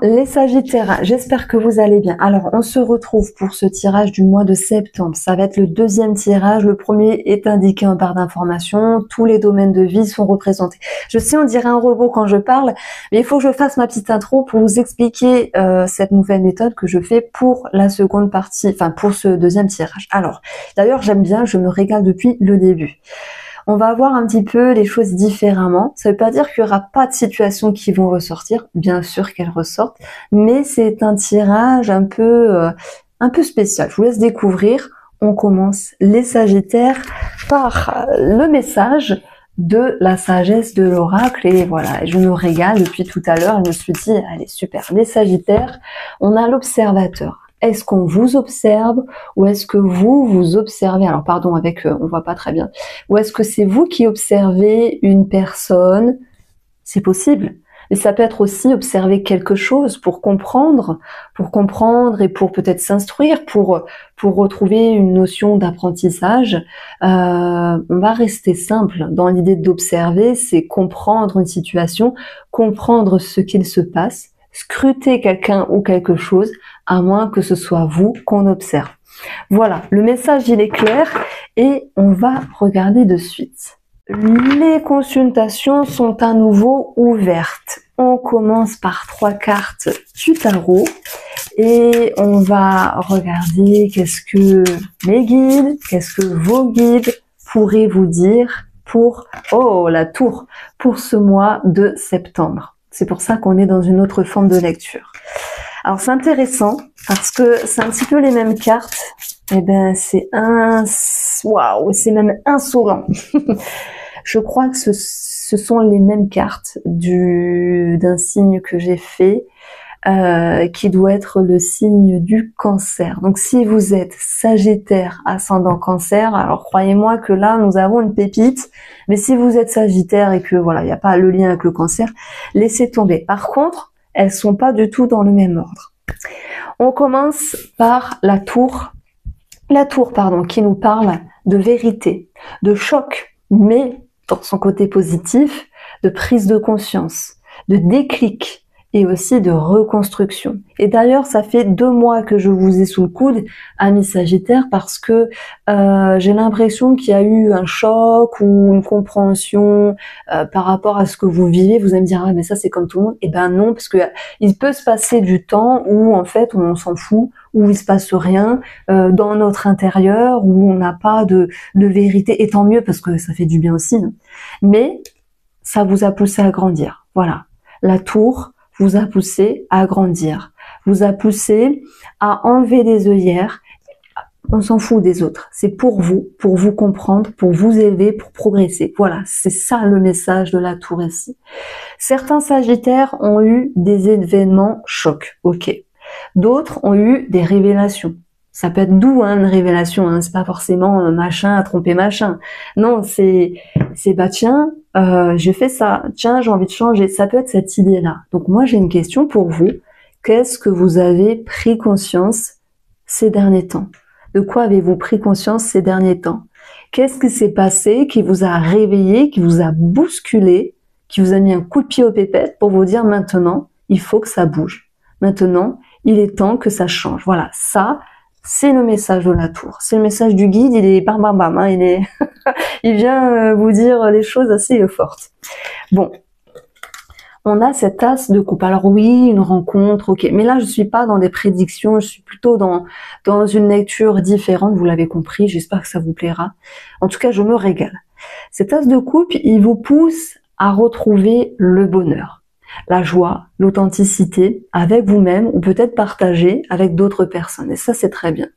Les Sagittaires, j'espère que vous allez bien. Alors, on se retrouve pour ce tirage du mois de septembre. Ça va être le deuxième tirage. Le premier est indiqué en barre d'information. Tous les domaines de vie sont représentés. Je sais, on dirait un robot quand je parle, mais il faut que je fasse ma petite intro pour vous expliquer cette nouvelle méthode que je fais pour la seconde partie, enfin pour ce deuxième tirage. Alors, d'ailleurs, j'aime bien, je me régale depuis le début. On va voir un petit peu les choses différemment. Ça ne veut pas dire qu'il n'y aura pas de situations qui vont ressortir. Bien sûr qu'elles ressortent. Mais c'est un tirage un peu spécial. Je vous laisse découvrir. On commence les Sagittaires par le message de la sagesse de l'oracle. Et voilà, je me régale depuis tout à l'heure. Je me suis dit, allez, super. Les Sagittaires, on a l'observateur. Est-ce qu'on vous observe ou est-ce que vous vous observez? Alors pardon, avec on voit pas très bien. Ou est-ce que c'est vous qui observez une personne? C'est possible. Et ça peut être aussi observer quelque chose pour comprendre et pour peut-être s'instruire, pour retrouver une notion d'apprentissage. On va rester simple dans l'idée d'observer, c'est comprendre une situation, comprendre ce qu'il se passe, scruter quelqu'un ou quelque chose, à moins que ce soit vous qu'on observe. Voilà, le message il est clair et on va regarder de suite. Les consultations sont à nouveau ouvertes. On commence par 3 cartes du tarot et on va regarder qu'est-ce que mes guides, qu'est-ce que vos guides pourraient vous dire pour, oh la tour, pour ce mois de septembre. C'est pour ça qu'on est dans une autre forme de lecture. Alors c'est intéressant parce que c'est un petit peu les mêmes cartes. Eh ben c'est waouh, c'est même insolent. Je crois que ce sont les mêmes cartes d'un signe que j'ai fait, qui doit être le signe du Cancer. Donc si vous êtes Sagittaire ascendant Cancer, alors croyez-moi que là nous avons une pépite. Mais si vous êtes Sagittaire et que voilà, il n'y a pas le lien avec le Cancer, laissez tomber. Par contre, elles sont pas du tout dans le même ordre. On commence par la tour pardon, qui nous parle de vérité, de choc, mais dans son côté positif, de prise de conscience, de déclic et aussi de reconstruction. Et d'ailleurs, ça fait 2 mois que je vous ai sous le coude, amis Sagittaires, parce que j'ai l'impression qu'il y a eu un choc ou une compréhension par rapport à ce que vous vivez. Vous allez me dire, ah mais ça c'est comme tout le monde. Eh ben non, parce que il peut se passer du temps où en fait on s'en fout, où il se passe rien dans notre intérieur, où on n'a pas de vérité. Et tant mieux, parce que ça fait du bien aussi. Hein. Mais ça vous a poussé à grandir. Voilà, la tour vous a poussé à grandir, vous a poussé à enlever des œillères. On s'en fout des autres, c'est pour vous comprendre, pour vous élever, pour progresser. Voilà, c'est ça le message de la tour ici. Certains Sagittaires ont eu des événements chocs, ok. D'autres ont eu des révélations. Ça peut être doux, hein, une révélation, hein, c'est pas forcément machin à tromper machin. Non, c'est bah tiens, j'ai fait ça, tiens, j'ai envie de changer. Ça peut être cette idée-là. Donc moi, j'ai une question pour vous. Qu'est-ce que vous avez pris conscience ces derniers temps? De quoi avez-vous pris conscience ces derniers temps? Qu'est-ce qui s'est passé, qui vous a réveillé, qui vous a bousculé, qui vous a mis un coup de pied aux pépettes pour vous dire maintenant, il faut que ça bouge. Maintenant, il est temps que ça change. Voilà, ça, c'est le message de la tour. C'est le message du guide, il est bam bam bam, hein, il vient vous dire des choses assez fortes. Bon, on a cet as de coupe. Alors oui, une rencontre, ok. Mais là, je suis pas dans des prédictions, je suis plutôt dans une lecture différente, vous l'avez compris, j'espère que ça vous plaira. En tout cas, je me régale. Cet as de coupe, il vous pousse à retrouver le bonheur, la joie, l'authenticité avec vous-même ou peut-être partager avec d'autres personnes. Et ça, c'est très bien.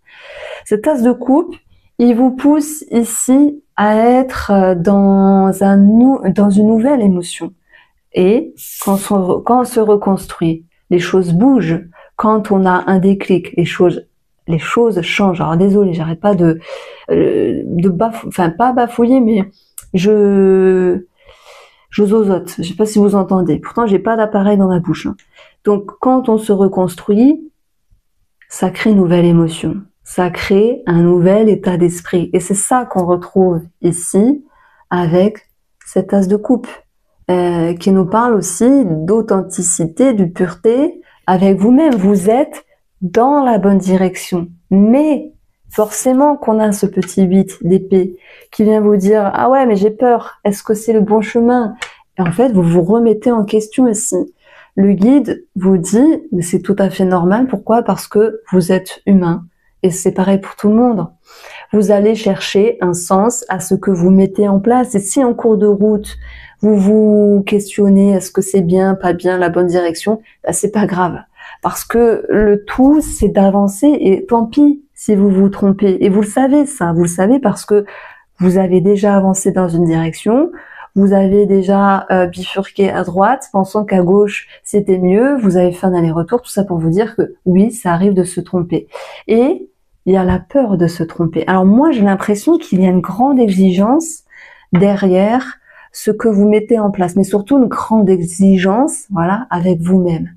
Cet as de coupe, il vous pousse ici à être dans une nouvelle émotion. Et quand on se reconstruit, les choses bougent. Quand on a un déclic, les choses changent. Alors désolé, j'arrête pas pas bafouiller, mais je zozote. Je sais pas si vous entendez. Pourtant, j'ai pas d'appareil dans ma bouche. Hein. Donc, quand on se reconstruit, ça crée une nouvelle émotion. Ça crée un nouvel état d'esprit. Et c'est ça qu'on retrouve ici avec cet as de coupe. Qui nous parle aussi d'authenticité, de pureté, avec vous-même. Vous êtes dans la bonne direction. Mais forcément qu'on a ce petit 8 d'épée qui vient vous dire « Ah ouais, mais j'ai peur. Est-ce que c'est le bon chemin ?» Et en fait, vous vous remettez en question aussi. Le guide vous dit « Mais c'est tout à fait normal. » Pourquoi? Parce que vous êtes humain. Et c'est pareil pour tout le monde. Vous allez chercher un sens à ce que vous mettez en place. Et si en cours de route, vous vous questionnez, est-ce que c'est bien, pas bien, la bonne direction, ben c'est pas grave. Parce que le tout, c'est d'avancer et tant pis si vous vous trompez. Et vous le savez ça, vous le savez parce que vous avez déjà avancé dans une direction, vous avez déjà bifurqué à droite, pensant qu'à gauche c'était mieux, vous avez fait un aller-retour, tout ça pour vous dire que oui, ça arrive de se tromper. Et il y a la peur de se tromper. Alors moi, j'ai l'impression qu'il y a une grande exigence derrière ce que vous mettez en place, mais surtout une grande exigence, voilà, avec vous-même.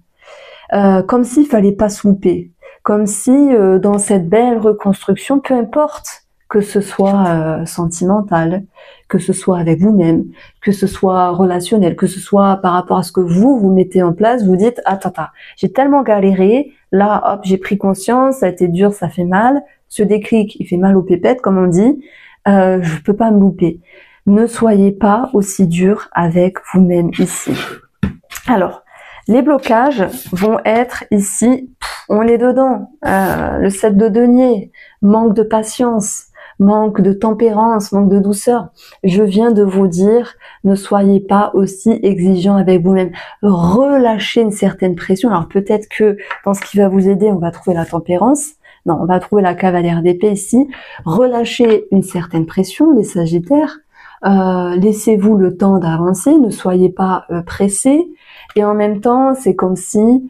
Comme s'il fallait pas se louper, comme si dans cette belle reconstruction, peu importe que ce soit sentimental, que ce soit avec vous-même, que ce soit relationnel, que ce soit par rapport à ce que vous mettez en place, vous dites attends, j'ai tellement galéré, là hop j'ai pris conscience, ça a été dur, ça fait mal, ce déclic il fait mal aux pépettes comme on dit, je peux pas me louper. Ne soyez pas aussi dur avec vous-même ici. Alors, les blocages vont être ici, on est dedans, le 7 de denier, manque de patience, manque de tempérance, manque de douceur. Je viens de vous dire, ne soyez pas aussi exigeant avec vous-même. Relâchez une certaine pression. Alors peut-être que dans ce qui va vous aider, on va trouver la tempérance. Non, on va trouver la cavalière d'épée ici. Relâchez une certaine pression, les sagittaires. Laissez-vous le temps d'avancer, ne soyez pas pressés. Et en même temps, c'est comme si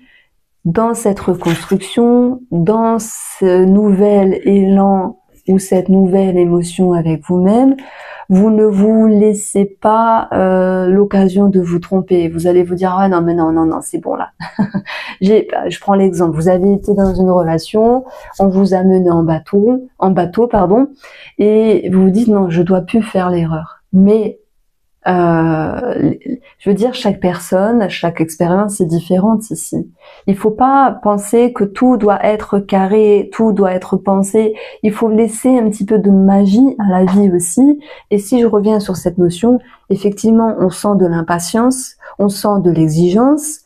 dans cette reconstruction, dans ce nouvel élan ou cette nouvelle émotion avec vous-même, vous ne vous laissez pas l'occasion de vous tromper. Vous allez vous dire « Ah non, mais non, c'est bon là. » Je prends l'exemple. Vous avez été dans une relation, on vous a mené en bateau, et vous vous dites « Non, je dois plus faire l'erreur. » Mais je veux dire, chaque personne, chaque expérience est différente ici. Il faut pas penser que tout doit être carré, tout doit être pensé. Il faut laisser un petit peu de magie à la vie aussi. Et si je reviens sur cette notion, effectivement, on sent de l'impatience, on sent de l'exigence,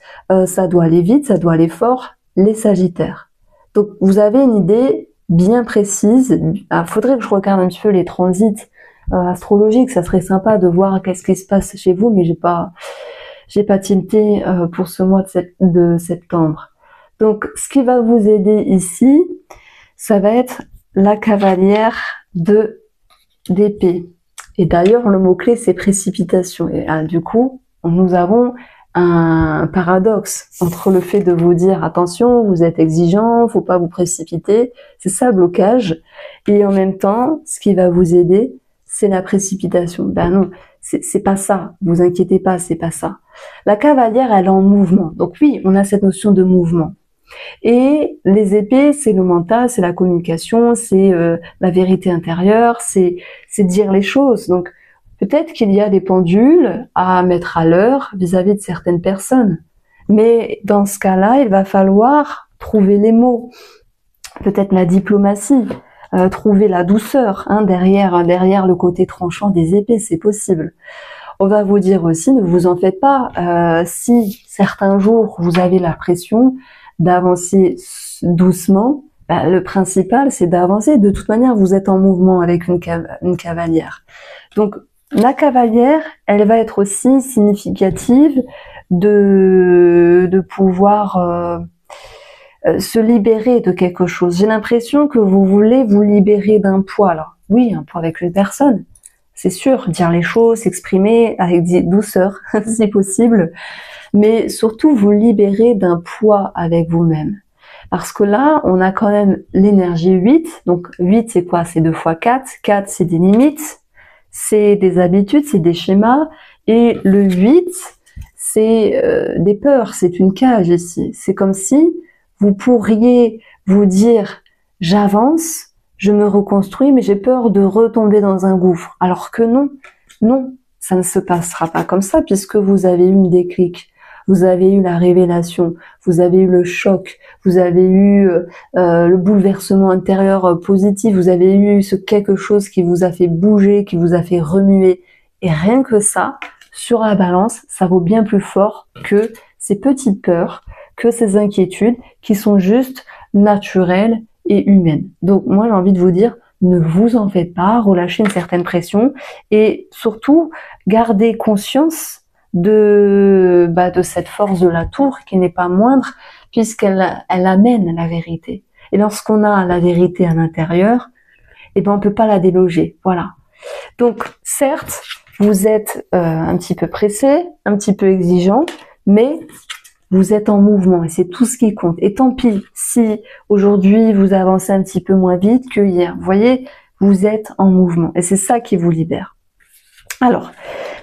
ça doit aller vite, ça doit aller fort, les sagittaires. Donc, vous avez une idée bien précise. Il faudrait que je regarde un petit peu les transits astrologique, ça serait sympa de voir qu'est-ce qui se passe chez vous, mais j'ai pas tilté pour ce mois de septembre. Donc, ce qui va vous aider ici, ça va être la cavalière d'épée. Et d'ailleurs, le mot-clé, c'est précipitation. Et du coup, nous avons un paradoxe entre le fait de vous dire attention, vous êtes exigeant, faut pas vous précipiter, c'est ça le blocage, et en même temps, ce qui va vous aider, c'est la précipitation. Ben non, c'est pas ça. Vous inquiétez pas, c'est pas ça. La cavalière, elle est en mouvement. Donc oui, on a cette notion de mouvement. Et les épées, c'est le mental, c'est la communication, c'est la vérité intérieure, c'est dire les choses. Donc peut-être qu'il y a des pendules à mettre à l'heure vis-à-vis de certaines personnes. Mais dans ce cas-là, il va falloir trouver les mots. Peut-être la diplomatie. Trouver la douceur derrière le côté tranchant des épées, c'est possible. On va vous dire aussi, ne vous en faites pas, si certains jours vous avez la pression d'avancer doucement, le principal c'est d'avancer. De toute manière, vous êtes en mouvement avec une cavalière. Donc la cavalière, elle va être aussi significative de pouvoir se libérer de quelque chose. J'ai l'impression que vous voulez vous libérer d'un poids. Alors oui, un poids avec une personne, c'est sûr, dire les choses, s'exprimer avec douceur, si possible, mais surtout vous libérer d'un poids avec vous-même. Parce que là, on a quand même l'énergie 8, donc 8 c'est quoi? C'est 2 fois 4, 4 c'est des limites, c'est des habitudes, c'est des schémas, et le 8 c'est des peurs, c'est une cage ici. C'est comme si vous pourriez vous dire « j'avance, je me reconstruis, mais j'ai peur de retomber dans un gouffre ». Alors que non, ça ne se passera pas comme ça puisque vous avez eu une déclic. vous avez eu la révélation, vous avez eu le choc, vous avez eu le bouleversement intérieur positif, vous avez eu ce quelque chose qui vous a fait bouger, qui vous a fait remuer. Et rien que ça, sur la balance, ça vaut bien plus fort que ces petites peurs, que ces inquiétudes qui sont juste naturelles et humaines. Donc moi j'ai envie de vous dire, ne vous en faites pas, relâchez une certaine pression et surtout gardez conscience de cette force de la tour qui n'est pas moindre puisqu'elle amène la vérité. Et lorsqu'on a la vérité à l'intérieur, eh ben on peut pas la déloger. Voilà. Donc certes, vous êtes un petit peu pressé, un petit peu exigeant, mais vous êtes en mouvement et c'est tout ce qui compte. Et tant pis si aujourd'hui vous avancez un petit peu moins vite que hier. Vous voyez, vous êtes en mouvement et c'est ça qui vous libère. Alors,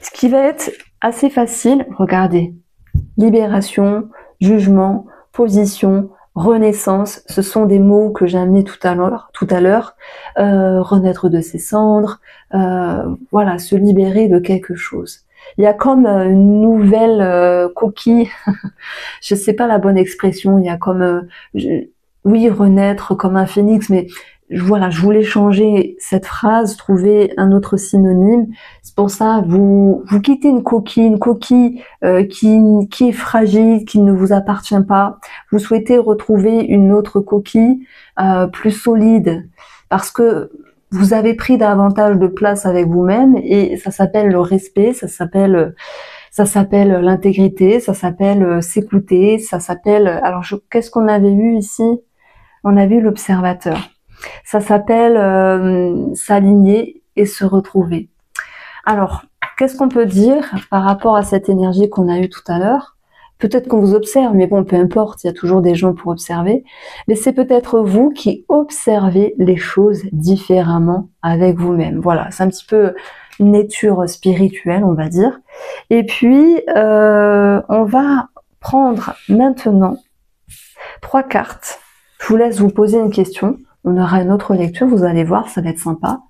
ce qui va être assez facile, regardez, libération, jugement, position, renaissance, ce sont des mots que j'ai amenés tout à l'heure, renaître de ses cendres, voilà, se libérer de quelque chose. Il y a comme une nouvelle coquille, je sais pas la bonne expression, il y a comme, oui, renaître comme un phénix, mais voilà, je voulais changer cette phrase, trouver un autre synonyme. C'est pour ça, vous quittez une coquille qui est fragile, qui ne vous appartient pas. Vous souhaitez retrouver une autre coquille plus solide, parce que vous avez pris davantage de place avec vous-même et ça s'appelle le respect, ça s'appelle l'intégrité, ça s'appelle s'écouter, ça s'appelle... Alors, qu'est-ce qu'on avait eu ici? On a vu l'observateur. Ça s'appelle s'aligner et se retrouver. Alors, qu'est-ce qu'on peut dire par rapport à cette énergie qu'on a eue tout à l'heure? Peut-être qu'on vous observe, mais bon, peu importe, il y a toujours des gens pour observer. Mais c'est peut-être vous qui observez les choses différemment avec vous-même. Voilà, c'est un petit peu une lecture spirituelle, on va dire. Et puis, on va prendre maintenant 3 cartes. Je vous laisse vous poser une question. On aura une autre lecture, vous allez voir, ça va être sympa.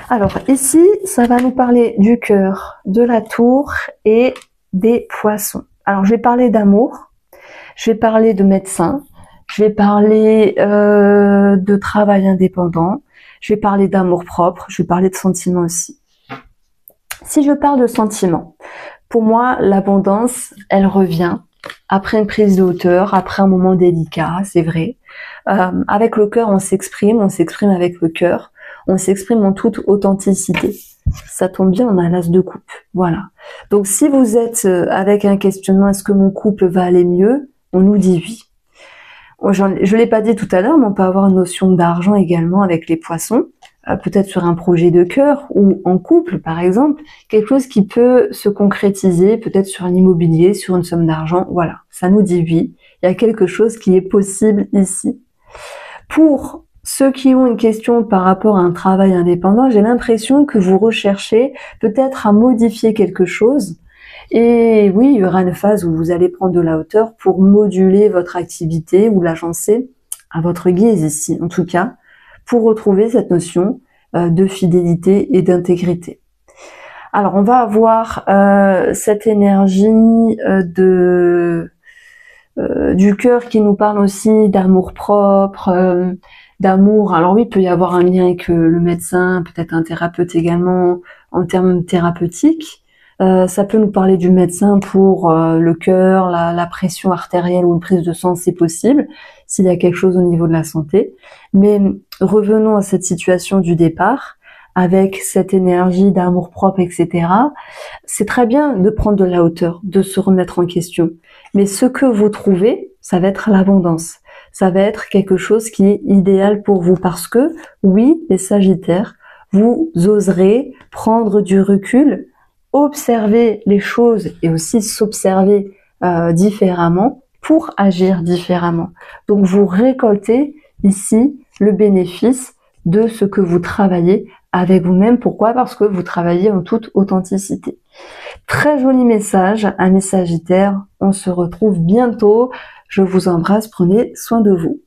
Alors ici, ça va nous parler du cœur, de la tour et des poissons. Alors je vais parler d'amour, je vais parler de médecin, je vais parler de travail indépendant, je vais parler d'amour propre, je vais parler de sentiments aussi. Si je parle de sentiments, pour moi, l'abondance, elle revient après une prise de hauteur, après un moment délicat, c'est vrai. Avec le cœur, on s'exprime avec le cœur, on s'exprime en toute authenticité. Ça tombe bien, on a l'as de coupe, voilà. Donc si vous êtes avec un questionnement, est-ce que mon couple va aller mieux? On nous dit oui. Je l'ai pas dit tout à l'heure, mais on peut avoir une notion d'argent également avec les poissons. Peut-être sur un projet de cœur ou en couple par exemple, quelque chose qui peut se concrétiser, peut-être sur un immobilier, sur une somme d'argent, voilà, ça nous dit oui, il y a quelque chose qui est possible ici. Pour ceux qui ont une question par rapport à un travail indépendant, j'ai l'impression que vous recherchez peut-être à modifier quelque chose, et oui, il y aura une phase où vous allez prendre de la hauteur pour moduler votre activité ou l'agencer à votre guise ici, en tout cas, pour retrouver cette notion de fidélité et d'intégrité. Alors, on va avoir cette énergie du cœur qui nous parle aussi d'amour propre, d'amour. Alors oui, il peut y avoir un lien avec le médecin, peut-être un thérapeute également, en termes thérapeutiques. Ça peut nous parler du médecin pour le cœur, la pression artérielle ou une prise de sang, c'est possible, s'il y a quelque chose au niveau de la santé. Mais revenons à cette situation du départ, avec cette énergie d'amour propre, etc. C'est très bien de prendre de la hauteur, de se remettre en question. Mais ce que vous trouvez, ça va être l'abondance. Ça va être quelque chose qui est idéal pour vous parce que, oui, les Sagittaires, vous oserez prendre du recul, observer les choses et aussi s'observer différemment pour agir différemment. Donc vous récoltez ici le bénéfice de ce que vous travaillez avec vous-même. Pourquoi? Parce que vous travaillez en toute authenticité. Très joli message à mes Sagittaires. On se retrouve bientôt. Je vous embrasse. Prenez soin de vous.